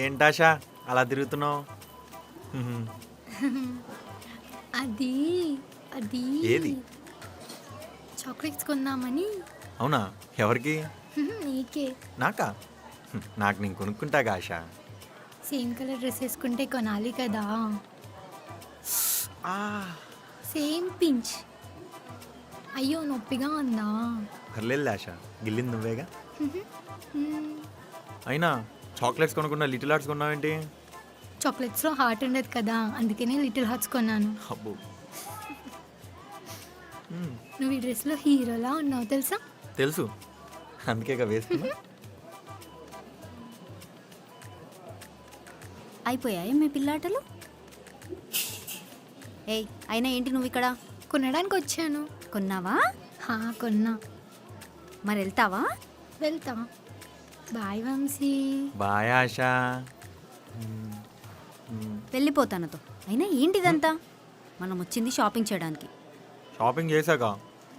ఏంటాషా అలా తిరుగుతున్నావు? అది అది ఏది? చాక్లెట్స్ కొందామని. అవునా? ఎవరికి? నీకే. నాకా? నాకు నేను కొనుక్కుంటాగా ఆశా. సేమ్ కలర్ డ్రెస్ వేసుకుంటే కొనాలి కదా. Same pinch. అయ్యో నొప్పిగా ఉందా? పర్లేదు ఆశా, గిల్లింది నువ్వేగా. మ్మ్. అయినా చాక్లెట్స్ కొనుక్కున్నా లిటిల్ ఆర్ట్స్ కొన్నావేంటి? చాక్లెట్స్లో హార్ట్ ఉండదు కదా, అందుకనే లిటిల్ హార్ట్స్ కొన్నాను. అబ్బో. నువ్వు ఈ డ్రెస్లో హీరోలా ఉన్నావు తెలుసా. తెలుసు, అందుకేగా వేసుకున్నా. అయిపోయాయి మీ పిల్లాటలు? ఏయ్ అయినా ఏంటి నువ్వు ఇక్కడ? కొనడానికి వచ్చాను. కొన్నావా? కొన్నా. మరి వెళ్తావా? వెళ్తా. బాయ్ వంశీ. బాయ్ ఆశా. వెళ్ళిపోతానతో. అయినా ఏంటిదంతా? మనం వచ్చింది షాపింగ్ చేయడానికి. షాపింగ్ చేశాక